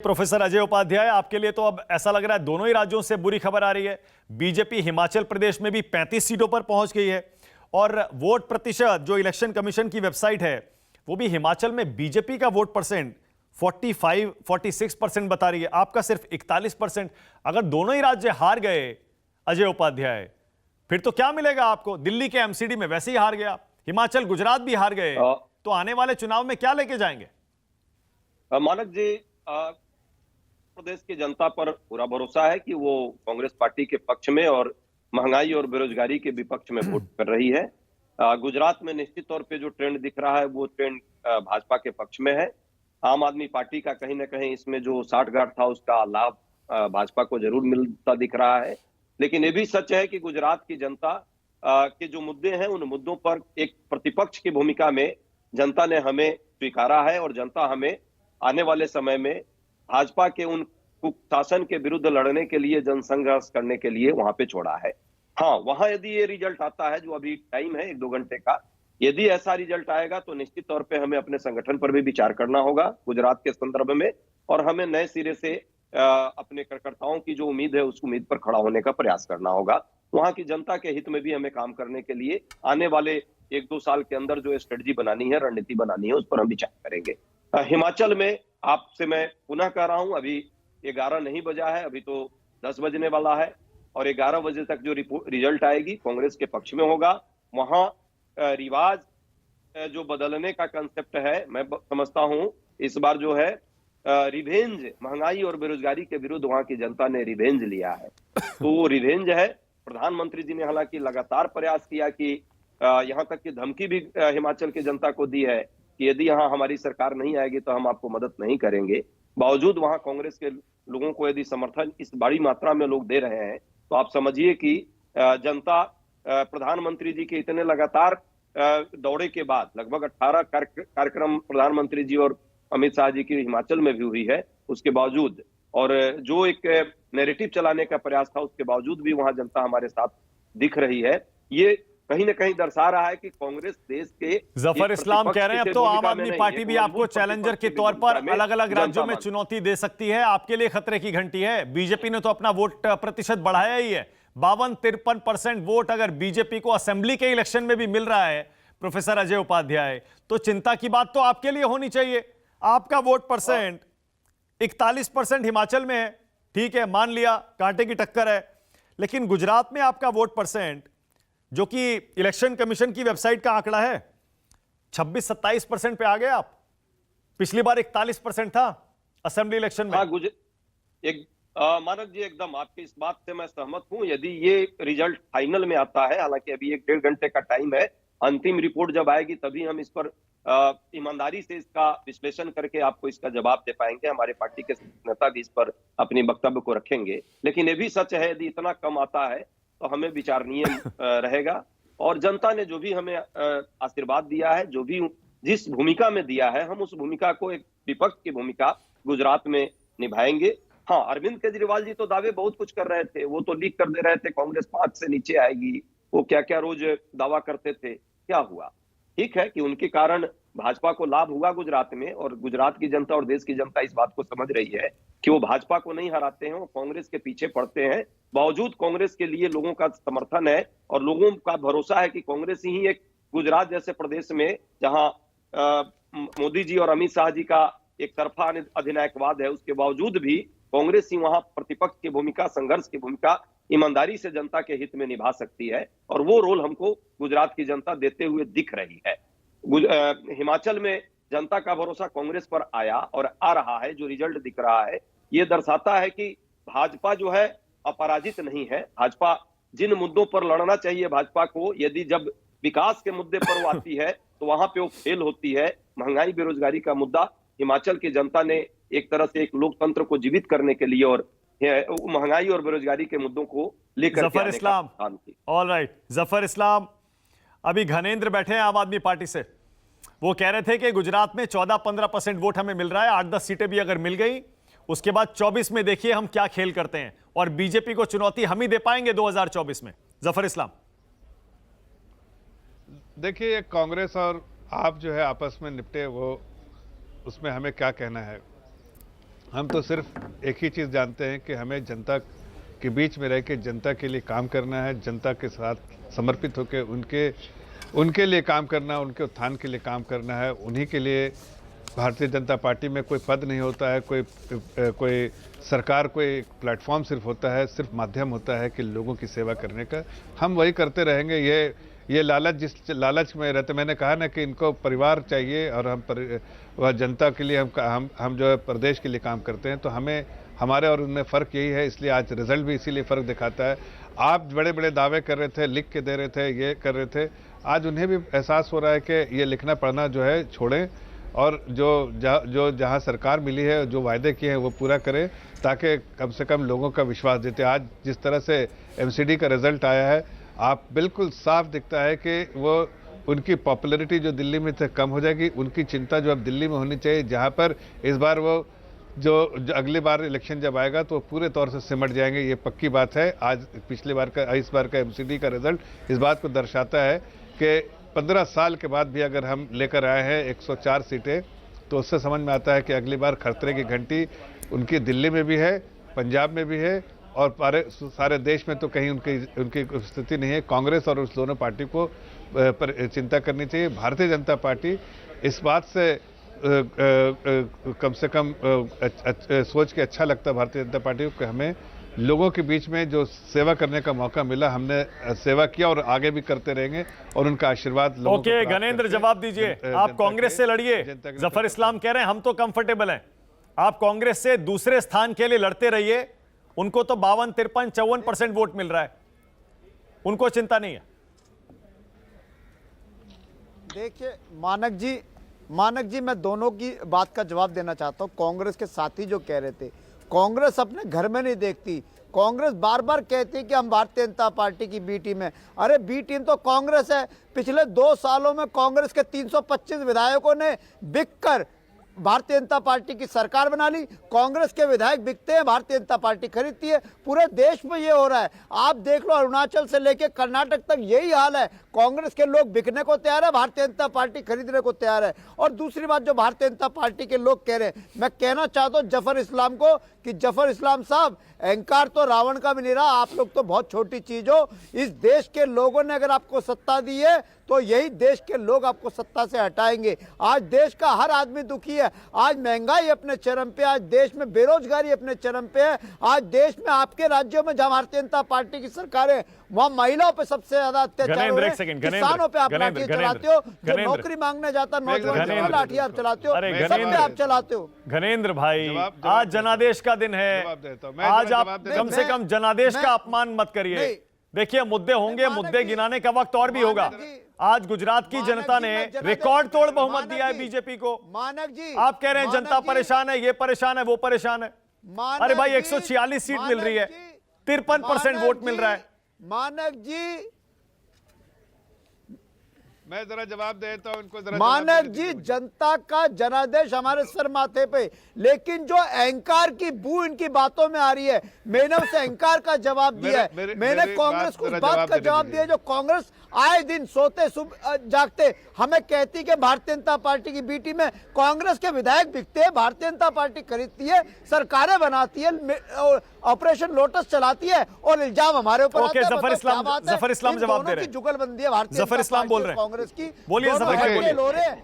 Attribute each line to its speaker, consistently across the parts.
Speaker 1: Professor Ajay Upadhyay, आपके लिए तो अब ऐसा लग रहा है दोनों ही राज्यों से बुरी खबर आ रही है। बीजेपी हिमाचल प्रदेश में भी 35 सीटों पर पहुंच गई है और वोट प्रतिशत जो इलेक्शन कमीशन की वेबसाइट है वो भी हिमाचल में बीजेपी का वोट परसेंट 46% बता रही है, आपका सिर्फ 41%। अगर दोनों ही राज्य हार गए अजय उपाध्याय, फिर तो क्या मिलेगा आपको? दिल्ली के एमसीडी में वैसे ही हार गया, हिमाचल गुजरात भी हार गए, तो आने वाले चुनाव में क्या लेके जाएंगे?
Speaker 2: मानक जी, प्रदेश की जनता पर पूरा भरोसा है कि वो कांग्रेस पार्टी के पक्ष में और महंगाई और बेरोजगारी के विपक्ष में वोट कर रही है। गुजरात में निश्चित तौर पे जो ट्रेंड दिख रहा है वो ट्रेंड भाजपा के पक्ष में है। आम आदमी पार्टी का कहीं ना कहीं इसमें जो साठगांठ था उसका लाभ भाजपा को जरूर मिलता दिख रहा है। लेकिन ये भी सच है कि गुजरात की जनता के जो मुद्दे हैं उन मुद्दों पर एक प्रतिपक्ष की भूमिका में जनता ने हमें स्वीकारा है और जनता हमें आने वाले समय में भाजपा के उन कुशासन के विरुद्ध लड़ने के लिए, जनसंघर्ष करने के लिए वहां पे छोड़ा है। हाँ, वहां यदि ये रिजल्ट आता है, जो अभी टाइम है 1-2 घंटे का, यदि ऐसा रिजल्ट आएगा तो निश्चित तौर पे हमें अपने संगठन पर भी विचार करना होगा गुजरात के संदर्भ में, और हमें नए सिरे से अपने कार्यकर्ताओं की जो उम्मीद है उस उम्मीद पर खड़ा होने का प्रयास करना होगा। वहां की जनता के हित में भी हमें काम करने के लिए आने वाले 1-2 साल के अंदर जो स्ट्रेटजी बनानी है, रणनीति बनानी है, उस पर हम विचार करेंगे। हिमाचल में आपसे मैं पुनः कह रहा हूं, अभी 11 नहीं बजा है, अभी तो 10 बजने वाला है और 11 बजे तक जो रिजल्ट आएगी कांग्रेस के पक्ष में होगा। वहां रिवाज जो बदलने का कंसेप्ट है, मैं समझता हूं इस बार जो है रिवेंज, महंगाई और बेरोजगारी के विरुद्ध वहां की जनता ने रिवेंज लिया है। तो वो रिवेंज है। प्रधानमंत्री जी ने हालांकि लगातार प्रयास किया कि यहां तक की धमकी भी हिमाचल की जनता को दी है कि यदि यहाँ हमारी सरकार नहीं आएगी तो हम आपको मदद नहीं करेंगे। बावजूद वहां कांग्रेस के लोगों को यदि समर्थन इस बड़ी मात्रा में लोग दे रहे हैं तो आप समझिए कि जनता प्रधानमंत्री जी के इतने लगातार दौरे के बाद, लगभग 18 कार्यक्रम प्रधानमंत्री जी और अमित शाह जी की हिमाचल में भी हुई है, उसके बावजूद, और जो एक नैरेटिव चलाने का प्रयास था उसके बावजूद भी वहां जनता हमारे साथ दिख रही है। ये कहीं ना कहीं दर्शा रहा है कि कांग्रेस देश के
Speaker 1: जफर इस्लाम कह रहे हैं अब तो आम आदमी पार्टी भी आपको चैलेंजर के तौर पर अलग अलग राज्यों में चुनौती दे सकती है, आपके लिए खतरे की घंटी है। बीजेपी ने तो अपना वोट प्रतिशत बढ़ाया ही है, 52-53% वोट अगर बीजेपी को असेंबली के इलेक्शन में भी मिल रहा है प्रोफेसर अजय उपाध्याय, तो चिंता की बात तो आपके लिए होनी चाहिए। आपका वोट परसेंट 41% हिमाचल में है, ठीक है, मान लिया कांटे की टक्कर है, लेकिन गुजरात में आपका वोट परसेंट जो कि इलेक्शन कमीशन की वेबसाइट का आंकड़ा है 26-27% पे आ गए आप। पिछली बार 41% था असेंबली इलेक्शन में।
Speaker 2: हाँ, मानक जी, एकदम आपकी इस बात से मैं सहमत हूं। यदि ये रिजल्ट फाइनल में आता है, हालांकि अभी 1-1.5 घंटे का टाइम है, अंतिम रिपोर्ट जब आएगी तभी हम इस पर ईमानदारी से इसका विश्लेषण करके आपको इसका जवाब दे पाएंगे। हमारे पार्टी के नेता भी इस पर अपनी वक्तव्य को रखेंगे। लेकिन ये भी सच है, यदि इतना कम आता है तो हमें विचारणीय रहेगा। और जनता ने जो भी हमें आशीर्वाद दिया है, जो भी जिस भूमिका में दिया है, हम उस भूमिका को, एक विपक्ष की भूमिका गुजरात में निभाएंगे। हाँ, अरविंद केजरीवाल जी तो दावे बहुत कुछ कर रहे थे, वो तो लीक कर दे रहे थे कांग्रेस 5 से नीचे आएगी, वो क्या क्या रोज दावा करते थे। क्या हुआ? ठीक है कि उनके कारण भाजपा को लाभ हुआ गुजरात में, और गुजरात की जनता और देश की जनता इस बात को समझ रही है कि वो भाजपा को नहीं हराते हैं, वो कांग्रेस के पीछे पड़ते हैं। बावजूद कांग्रेस के लिए लोगों का समर्थन है और लोगों का भरोसा है कि कांग्रेस ही एक गुजरात जैसे प्रदेश में, जहां मोदी जी और अमित शाह जी का एक तरफा अधिनायकवाद है, उसके बावजूद भी कांग्रेस ही वहां प्रतिपक्ष की भूमिका, संघर्ष की भूमिका ईमानदारी से जनता के हित में निभा सकती है, और वो रोल हमको गुजरात की जनता देते हुए दिख रही है। हिमाचल में जनता का भरोसा कांग्रेस पर आया और आ रहा है। जो रिजल्ट दिख रहा है ये दर्शाता है कि भाजपा जो है अपराजित नहीं है। भाजपा जिन मुद्दों पर लड़ना चाहिए भाजपा को, यदि जब विकास के मुद्दे पर वो आती है तो वहां पे वो फेल होती है। महंगाई बेरोजगारी का मुद्दा हिमाचल की जनता ने एक तरह से एक लोकतंत्र को जीवित करने के लिए और महंगाई और बेरोजगारी के मुद्दों को लेकर
Speaker 1: जफर इस्लाम, ऑल राइट, जफर इस्लाम, अभी घनेंद्र बैठे हैं आम आदमी पार्टी से, वो कह रहे थे कि गुजरात में 14-15% वोट हमें मिल रहा है, 8-10 सीटें भी अगर मिल गई उसके बाद 24 में देखिए हम क्या खेल करते हैं, और बीजेपी को चुनौती हम ही दे पाएंगे 2024 में। जफर इस्लाम,
Speaker 3: देखिए, कांग्रेस और आप जो है आपस में निपटे, वो उसमें हमें क्या कहना है। हम तो सिर्फ एक ही चीज़ जानते हैं कि हमें जनता के बीच में रह के जनता के लिए काम करना है, जनता के साथ समर्पित होकर उनके लिए काम करना, उनके उत्थान के लिए काम करना है। उन्हीं के लिए भारतीय जनता पार्टी में कोई पद नहीं होता है, कोई सरकार, कोई प्लेटफॉर्म सिर्फ होता है, सिर्फ माध्यम होता है कि लोगों की सेवा करने का। हम वही करते रहेंगे। ये लालच, जिस लालच में रहते, मैंने कहा ना कि इनको परिवार चाहिए और वह जनता के लिए हम जो है प्रदेश के लिए काम करते हैं। तो हमें, हमारे और उनमें फ़र्क यही है, इसलिए आज रिजल्ट भी इसीलिए फ़र्क दिखाता है। आप बड़े बड़े दावे कर रहे थे, लिख के दे रहे थे, ये कर रहे थे, आज उन्हें भी एहसास हो रहा है कि ये लिखना पढ़ना जो है छोड़ें और जहाँ सरकार मिली है, जो वायदे किए हैं वो पूरा करें, ताकि कम से कम लोगों का विश्वास जीते। आज जिस तरह से एमसीडी का रिजल्ट आया है, आप बिल्कुल साफ दिखता है कि वो उनकी पॉपुलैरिटी जो दिल्ली में थे कम हो जाएगी। उनकी चिंता जो अब दिल्ली में होनी चाहिए, जहाँ पर इस बार वो जो अगली बार इलेक्शन जब आएगा तो पूरे तौर से सिमट जाएंगे, ये पक्की बात है। आज इस बार का एमसीडी का रिजल्ट इस बात को दर्शाता है कि 15 साल के बाद भी अगर हम लेकर आए हैं 104 सीटें, तो उससे समझ में आता है कि अगली बार खतरे की घंटी उनकी दिल्ली में भी है, पंजाब में भी है और सारे देश में तो कहीं उनकी स्थिति नहीं है। कांग्रेस और उस दोनों पार्टी को चिंता करनी चाहिए। भारतीय जनता पार्टी इस बात से कम से कम सोच के अच्छा लगता है भारतीय जनता पार्टी को कि हमें लोगों के बीच में जो सेवा करने का मौका मिला, हमने सेवा किया और आगे भी करते रहेंगे और उनका आशीर्वाद लोगों को
Speaker 1: ओके, गणेंद्र जवाब दीजिए। आप कांग्रेस से लड़िए, जफर इस्लाम कह रहे हैं हम तो कंफर्टेबल हैं। आप कांग्रेस से दूसरे स्थान के लिए लड़ते रहिए, उनको तो 52, 53, 54% वोट मिल रहा है, उनको चिंता नहीं है।
Speaker 4: देखिए मानक जी मैं दोनों की बात का जवाब देना चाहता हूं। कांग्रेस के साथी जो कह रहे थे, कांग्रेस अपने घर में नहीं देखती। कांग्रेस बार बार कहती है कि हम भारतीय जनता पार्टी की बी टीम है। अरे बी टीम तो कांग्रेस है। पिछले 2 सालों में कांग्रेस के 325 विधायकों ने बिककर भारतीय जनता पार्टी की सरकार बना ली। कांग्रेस के विधायक बिकते हैं, भारतीय जनता पार्टी खरीदती है। पूरे देश में ये हो रहा है। आप देख लो, अरुणाचल से लेकर कर्नाटक तक यही हाल है। कांग्रेस के लोग बिकने को तैयार है, भारतीय जनता पार्टी खरीदने को तैयार है। और दूसरी बात जो भारतीय जनता पार्टी के लोग कह रहे हैं, मैं कहना चाहता हूं जफर इस्लाम को कि जफर इस्लाम साहब, अहंकार तो रावण का भी नहीं रहा, आप लोग तो बहुत छोटी चीज हो। इस देश के लोगों ने अगर आपको सत्ता दी है तो यही देश के लोग आपको सत्ता से हटाएंगे। आज देश का हर आदमी दुखी है। आज महंगाई अपने चरम पे, आज देश में बेरोजगारी अपने चरम पे है। आज देश में आपके राज्यों में जहां भारतीय जनता पार्टी की सरकार है, वहां महिलाओं पे सबसे ज्यादा अत्याचार हो रहे हैं। किसानों पे आप लाठी चलाते हो, जो नौकरी मांगने जाता नौजवान लाठी आप चलाते हो, सब पे आप चलाते हो।
Speaker 1: घनेंद्र भाई, आज जनादेश का दिन है, आज आप कम से कम जनादेश का अपमान मत करिए। देखिए, मुद्दे होंगे, मुद्दे गिनाने का वक्त और भी होगा। आज गुजरात की जनता ने रिकॉर्ड तोड़ बहुमत दिया है बीजेपी को।
Speaker 4: मानक जी,
Speaker 1: आप कह रहे हैं जनता परेशान है, ये परेशान है, वो परेशान है। अरे भाई, 146 सीट मिल रही है, 53% वोट मिल रहा है।
Speaker 4: मानक जी,
Speaker 3: मैं जरा जवाब देता हूं इनको।
Speaker 4: मानक जी, जनता का जनादेश हमारे सर माथे पे, लेकिन जो अहंकार की बू इनकी बातों में आ रही है, मैंने उस अहंकार का जवाब दिया है। मैंने कांग्रेस को उस बात का जवाब दिया जो कांग्रेस आए दिन सोते जागते हमें कहती कि भारतीय जनता पार्टी की बी टीम में कांग्रेस के विधायक बिकते हैं, भारतीय जनता पार्टी खरीदती है, सरकारें बनाती है, ऑपरेशन लोटस चलाती है और इल्जाम हमारे ऊपर आता है।
Speaker 1: जफर इस्लाम जवाब दे रहे हैं।
Speaker 4: जुगलबंदी है भारतीय
Speaker 1: जफर इस्लाम बोल रहे हैं,
Speaker 4: कांग्रेस की।
Speaker 1: बोलिए जफर भाई, बोलिए।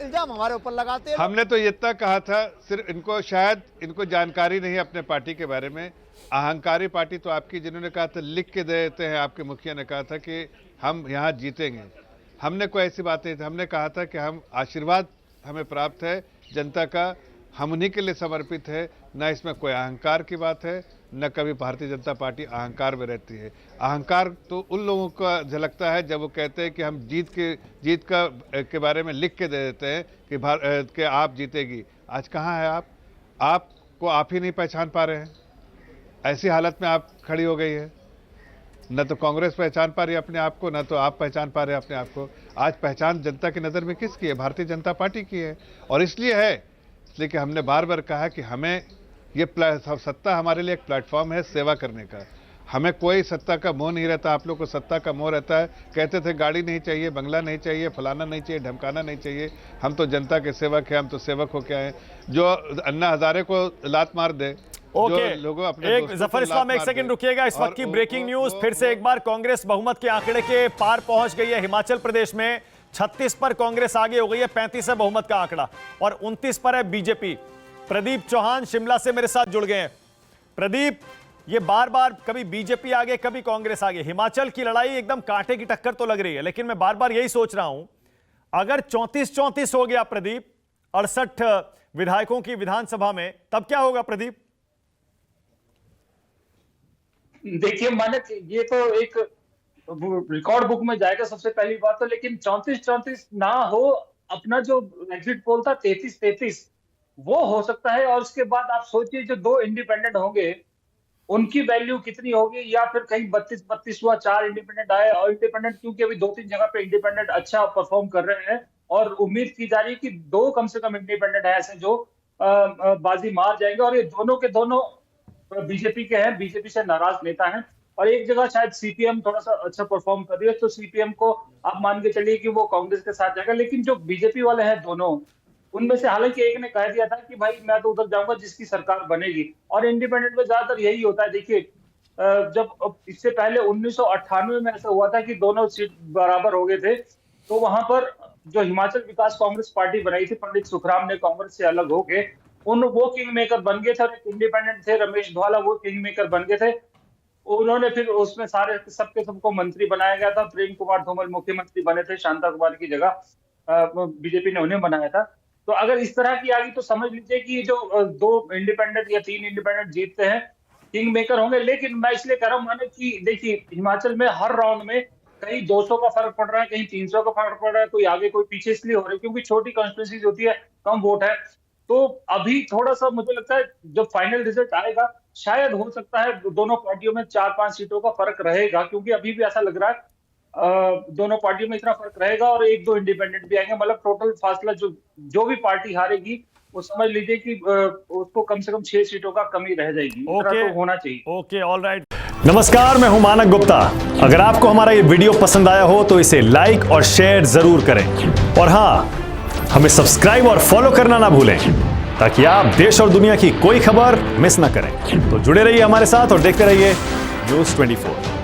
Speaker 4: इल्जाम हमारे ऊपर लगाते हैं।
Speaker 3: हमने तो इतना कहा था, सिर्फ इनको शायद इनको जानकारी नहीं है अपने पार्टी के बारे में। अहंकारी पार्टी तो आपकी, जिन्होंने कहा था लिख के देते हैं, आपके मुखिया ने कहा था कि हम यहाँ जीतेंगे। हमने कोई ऐसी बात नहीं थी। हमने कहा था कि हम आशीर्वाद हमें प्राप्त है जनता का, हम उन्हीं के लिए समर्पित है। न इसमें कोई अहंकार की बात है, न कभी भारतीय जनता पार्टी अहंकार में रहती है। अहंकार तो उन लोगों का झलकता है जब वो कहते हैं कि हम जीत के बारे में लिख के दे देते हैं कि आप जीतेगी। आज कहाँ है आपको आप ही नहीं पहचान पा रहे हैं। ऐसी हालत में आप खड़ी हो गई है। न तो कांग्रेस पहचान पा रही है अपने आप को, न तो आप पहचान पा रहे हैं अपने आप को। आज पहचान जनता की नज़र में किसकी है? भारतीय जनता पार्टी की है। और इसलिए कि हमने बार बार कहा कि हमें ये सत्ता हमारे लिए एक प्लेटफॉर्म है सेवा करने का। हमें कोई सत्ता का मोह नहीं रहता, आप लोग को सत्ता का मोह रहता है। कहते थे गाड़ी नहीं चाहिए, बंगला नहीं चाहिए, फलाना नहीं चाहिए, ढमकाना नहीं चाहिए। हम तो जनता के सेवक हैं, हम तो सेवक होके आए। जो अन्ना हजारे को लात मार दे,
Speaker 1: ओके,
Speaker 3: लोगों अपने
Speaker 1: एक जफर इस्लाम एक सेकंड रुकिएगा। इस वक्त की ब्रेकिंग न्यूज फिर से एक बार, कांग्रेस बहुमत के आंकड़े के पार पहुंच गई है। हिमाचल प्रदेश में 36 पर कांग्रेस आगे हो गई है, 35 है बहुमत का आंकड़ा और 29 पर है बीजेपी। प्रदीप चौहान शिमला से मेरे साथ जुड़ गए हैं। प्रदीप, ये बार बार कभी बीजेपी आगे कभी कांग्रेस आगे, हिमाचल की लड़ाई एकदम कांटे की टक्कर तो लग रही है, लेकिन मैं बार बार यही सोच रहा हूं, अगर 34-34 हो गया प्रदीप 68 विधायकों की विधानसभा में, तब क्या होगा प्रदीप?
Speaker 5: देखिए मानक, ये तो एक रिकॉर्ड बुक में जाएगा सबसे पहली बात तो, लेकिन 34-34 ना हो, अपना जो एग्जिट पोल था 33-33 वो हो सकता है। और उसके बाद आप सोचिए जो 2 इंडिपेंडेंट होंगे उनकी वैल्यू कितनी होगी, या फिर कहीं 32-32 हुआ, 4 इंडिपेंडेंट आए। और इंडिपेंडेंट क्योंकि अभी 2-3 जगह पे इंडिपेंडेंट अच्छा परफॉर्म कर रहे हैं और उम्मीद की जा रही है कि 2 कम से कम इंडिपेंडेंट है ऐसे जो बाजी मार जाएंगे। और ये दोनों के दोनों बीजेपी के हैं, बीजेपी से नाराज नेता हैं। और एक जगह शायद सीपीएम थोड़ा सा अच्छा परफॉर्म कर रही है, तो सीपीएम को आप मान के चलिए कि वो कांग्रेस के साथ जाएगा। लेकिन जो बीजेपी वाले हैं दोनों, उनमें से हालांकि एक ने कह दिया था कि भाई मैं तो उधर जाऊंगा जिसकी सरकार बनेगी। और इंडिपेंडेंट में ज्यादातर यही होता है। देखिए जब इससे पहले 1998 में ऐसा हुआ था कि दोनों सीट बराबर हो गए थे, तो वहां पर जो हिमाचल विकास कांग्रेस पार्टी बनाई थी पंडित सुखराम ने कांग्रेस से अलग होके, वो किंग मेकर बन गए थे। और एक इंडिपेंडेंट थे रमेश धवाला, वो किंग मेकर बन गए थे। उन्होंने फिर उसमें सारे सबको मंत्री बनाया गया था। प्रेम कुमार धूमल मुख्यमंत्री बने थे शांता कुमार की जगह, बीजेपी ने उन्हें बनाया था। तो अगर इस तरह की आगे तो समझ लीजिए कि जो 2 इंडिपेंडेंट या 3 इंडिपेंडेंट जीतते हैं किंग मेकर होंगे। लेकिन मैं इसलिए कह रहा हूं माने कि देखिए हिमाचल में हर राउंड में कहीं 200 का फर्क पड़ रहा है, कहीं 300 का फर्क पड़ रहा है, कोई आगे कोई पीछे इसलिए हो रहा है क्योंकि छोटी कॉन्स्टिट्यूंसीज होती है, कम वोट है। तो अभी थोड़ा सा मुझे लगता है जब फाइनल रिजल्ट आएगा शायद हो सकता है दोनों पार्टियों में 4-5 सीटों का फर्क रहेगा, क्योंकि अभी भी ऐसा लग रहा है दोनों पार्टियों में इतना फर्क रहेगा। और 1-2 इंडिपेंडेंट भी आएंगे, मतलब टोटल फासला जो भी पार्टी हारेगी वो समझ लीजिए कि उसको कम से कम 6 सीटों का कमी रह जाएगी। इतना तो होना चाहिए।
Speaker 1: Okay, alright. नमस्कार, मैं हूं मानक गुप्ता। अगर आपको हमारा ये वीडियो पसंद आया हो तो इसे लाइक और शेयर जरूर करें, और हाँ, हमें सब्सक्राइब और फॉलो करना ना भूलें ताकि आप देश और दुनिया की कोई खबर मिस ना करें। तो जुड़े रहिए हमारे साथ और देखते रहिए न्यूज़ 24।